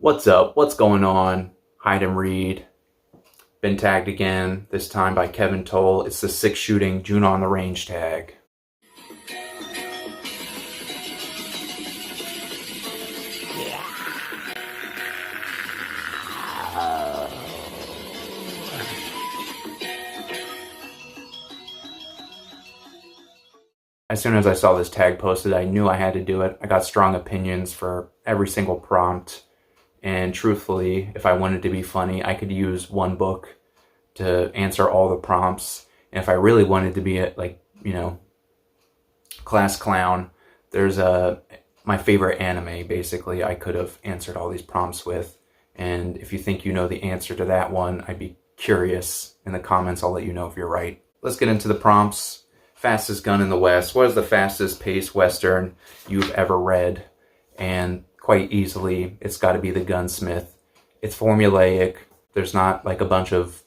What's up? What's going on? Hide and read. Been tagged again, this time by Kevin Toll. It's the 6-shooting June on the Range tag. As soon as I saw this tag posted, I knew I had to do it. I got strong opinions for every single prompt. And truthfully, if I wanted to be funny, I could use one book to answer all the prompts. And if I really wanted to be class clown, there's my favorite anime, basically, I could have answered all these prompts with. And if you think you know the answer to that one, I'd be curious. In the comments, I'll let you know if you're right. Let's get into the prompts. Fastest gun in the West. What is the fastest paced Western you've ever read? And quite easily, it's got to be The Gunsmith. It's formulaic. There's not like a bunch of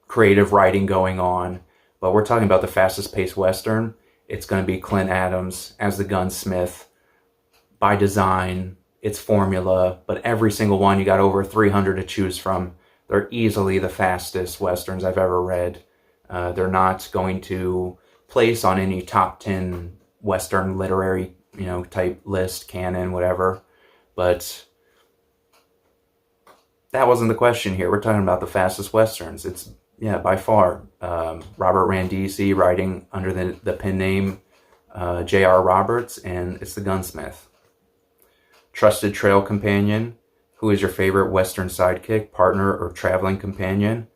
creative writing going on, but we're talking about the fastest paced Western. It's going to be Clint Adams as the Gunsmith. By design, it's formula, but every single one, you got over 300 to choose from. They're easily the fastest Westerns I've ever read. They're not going to place on any top 10 Western literary, type list, canon, whatever. But that wasn't the question here. We're talking about the fastest Westerns. It's, by far, Robert Randisi writing under the pen name J.R. Roberts, and it's The Gunsmith. Trusted trail companion. Who is your favorite Western sidekick, partner, or traveling companion?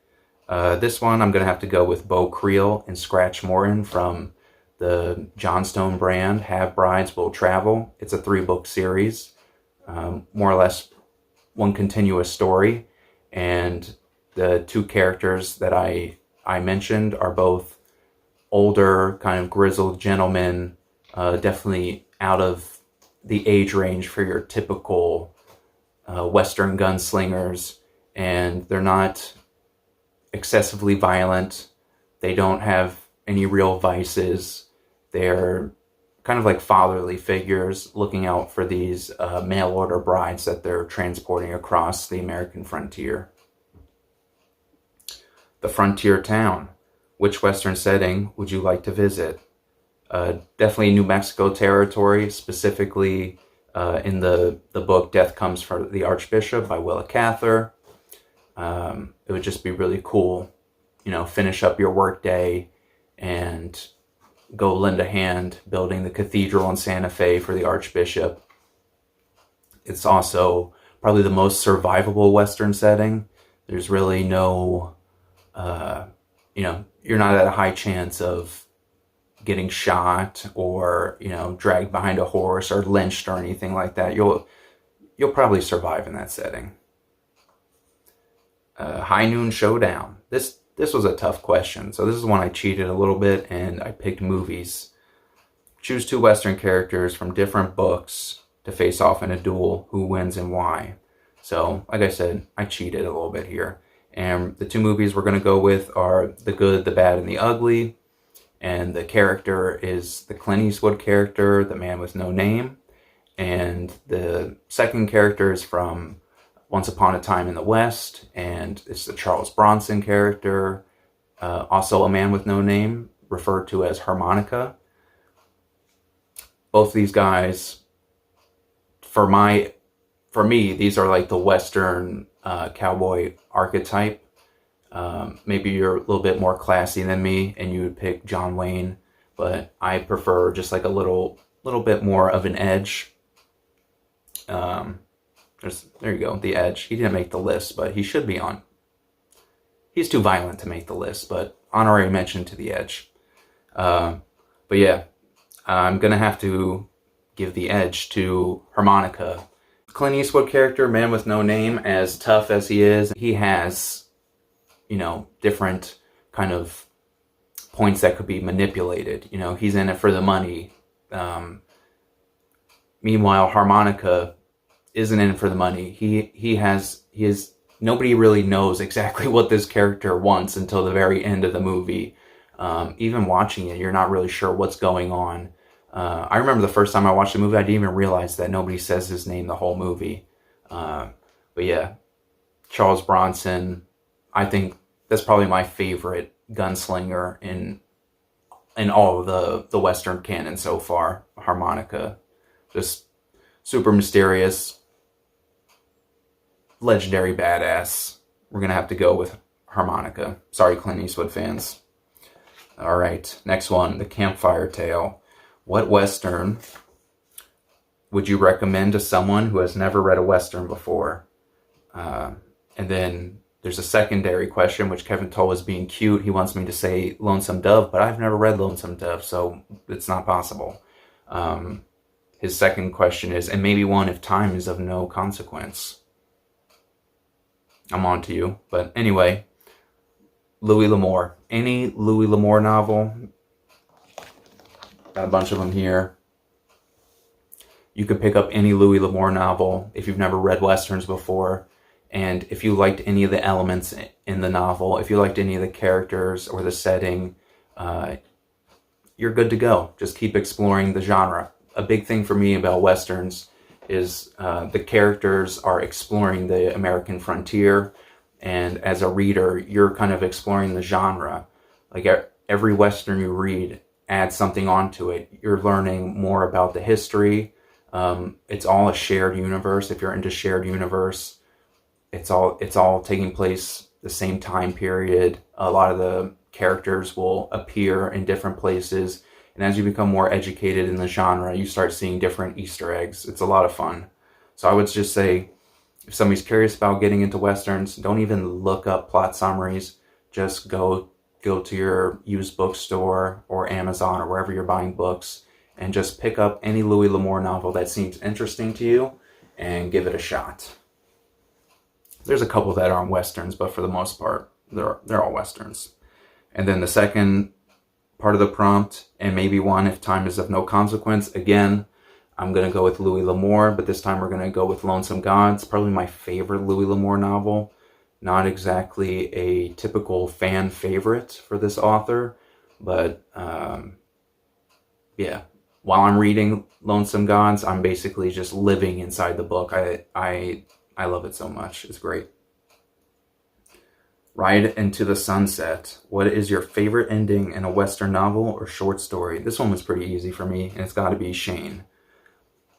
This one, I'm going to have to go with Beau Creel and Scratch Morton from the Johnstone brand, Have Brides Will Travel. It's a 3-book series, more or less one continuous story. And the two characters that I mentioned are both older, kind of grizzled gentlemen, definitely out of the age range for your typical Western gunslingers. And they're not excessively violent. They don't have any real vices. They're kind of like fatherly figures looking out for these mail order brides that they're transporting across the American frontier. The Frontier Town. Which Western setting would you like to visit? Definitely New Mexico territory, specifically in the book Death Comes for the Archbishop by Willa Cather. It would just be really cool, finish up your work day and go lend a hand building the cathedral in Santa Fe for the Archbishop. It's also probably the most survivable Western setting. There's really no, you're not at a high chance of getting shot or, dragged behind a horse or lynched or anything like that. You'll probably survive in that setting. High Noon Showdown. This was a tough question, so this is one I cheated a little bit and I picked movies. Choose 2 Western characters from different books to face off in a duel. Who wins and why? So, like I said, I cheated a little bit here. And the 2 movies we're going to go with are The Good, the Bad, and the Ugly. And the character is the Clint Eastwood character, the man with no name. And the second character is from Once Upon a Time in the West, and it's the Charles Bronson character, also a man with no name, referred to as Harmonica. Both these guys, for me, these are like the Western cowboy archetype. Maybe you're a little bit more classy than me, and you would pick John Wayne, but I prefer just like a little bit more of an edge. There you go, The Edge. He didn't make the list, but he should be on. He's too violent to make the list, but honorary mention to The Edge. But yeah, I'm going to have to give the edge to Harmonica. Clint Eastwood character, man with no name, as tough as he is, he has, different kind of points that could be manipulated. He's in it for the money. Meanwhile, Harmonica isn't in for the money. He is nobody really knows exactly what this character wants until the very end of the movie. Even watching it, you're not really sure what's going on. I remember the first time I watched the movie, I didn't even realize that nobody says his name the whole movie. But yeah, Charles Bronson, I think that's probably my favorite gunslinger in all of the Western canon so far. Harmonica, just super mysterious, legendary badass. We're gonna have to go with Harmonica. Sorry, Clint Eastwood fans. All right, next one, The Campfire Tale. What Western would you recommend to someone who has never read a Western before? And then there's a secondary question, which Kevin Toll is being cute. He wants me to say Lonesome Dove, but I've never read Lonesome Dove, so it's not possible. His second question is, and maybe one if time is of no consequence. I'm on to you. But anyway, Louis L'Amour. Any Louis L'Amour novel. Got a bunch of them here. You can pick up any Louis L'Amour novel if you've never read Westerns before. And if you liked any of the elements in the novel, if you liked any of the characters or the setting, you're good to go. Just keep exploring the genre. A big thing for me about Westerns is the characters are exploring the American frontier. And as a reader, you're kind of exploring the genre. Like every Western you read adds something onto it. You're learning more about the history. It's all a shared universe. If you're into shared universe, it's all taking place the same time period. A lot of the characters will appear in different places. And as you become more educated in the genre, you start seeing different Easter eggs. It's a lot of fun. So I would just say, if somebody's curious about getting into Westerns, don't even look up plot summaries. Just go to your used bookstore or Amazon or wherever you're buying books and just pick up any Louis L'Amour novel that seems interesting to you and give it a shot. There's a couple that aren't Westerns, but for the most part, they're all Westerns. And then the second part of the prompt, and maybe one if time is of no consequence. Again, I'm going to go with Louis L'Amour, but this time we're going to go with Lonesome Gods. Probably my favorite Louis L'Amour novel. Not exactly a typical fan favorite for this author, but yeah. While I'm reading Lonesome Gods, I'm basically just living inside the book. I love it so much. It's great. Ride into the Sunset. What is your favorite ending in a Western novel or short story? This one was pretty easy for me, and it's got to be Shane.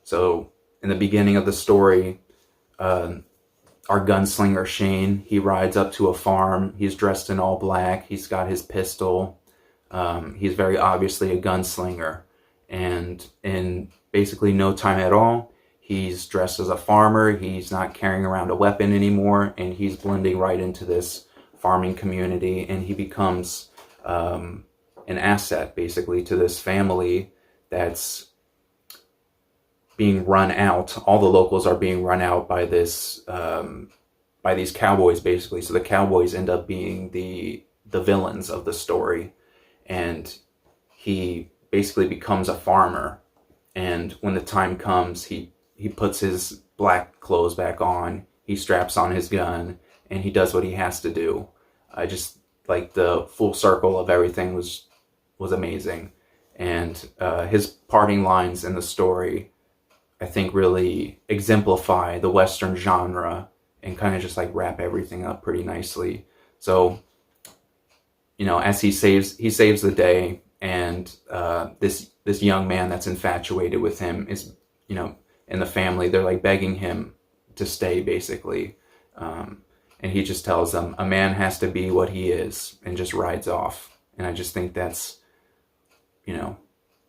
So, in the beginning of the story, our gunslinger Shane, he rides up to a farm. He's dressed in all black. He's got his pistol. He's very obviously a gunslinger. And in basically no time at all, he's dressed as a farmer. He's not carrying around a weapon anymore, and he's blending right into this farming community, and he becomes an asset basically to this family that's being run out. All the locals are being run out by this by these cowboys basically. So the cowboys end up being the villains of the story, and he basically becomes a farmer. And when the time comes, he puts his black clothes back on, he straps on his gun, and he does what he has to do. I just like the full circle of everything was amazing. And his parting lines in the story, I think, really exemplify the Western genre and kind of just like wrap everything up pretty nicely. So, you know, as he saves the day, and this young man that's infatuated with him is, you know, in the family, they're like begging him to stay basically. And he just tells them, a man has to be what he is, and just rides off. And I just think that's, you know,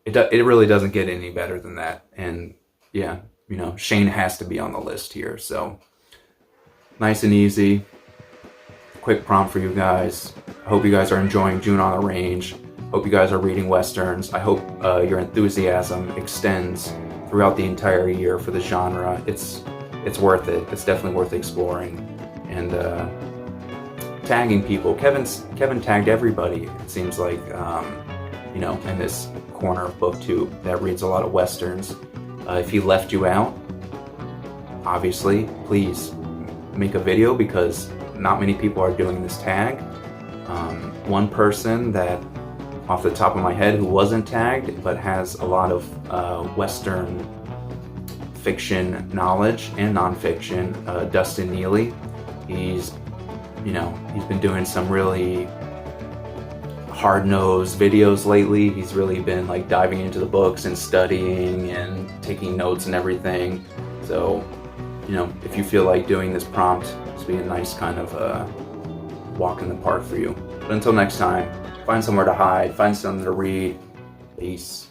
it really doesn't get any better than that. And yeah, you know, Shane has to be on the list here. So nice and easy, quick prompt for you guys. I hope you guys are enjoying June on the Range. Hope you guys are reading Westerns. I hope your enthusiasm extends throughout the entire year for the genre. It's worth it. It's definitely worth exploring. And tagging people. Kevin tagged everybody, it seems like, you know, in this corner of BookTube that reads a lot of Westerns. If he left you out, obviously, please make a video, because not many people are doing this tag. One person that, off the top of my head, who wasn't tagged but has a lot of Western fiction knowledge and nonfiction, Dustin Neely. He's been doing some really hard-nosed videos lately. He's really been like diving into the books and studying and taking notes and everything. So, if you feel like doing this prompt, it's be a nice kind of walk in the park for you. But until next time, find somewhere to hide, find something to read. Peace.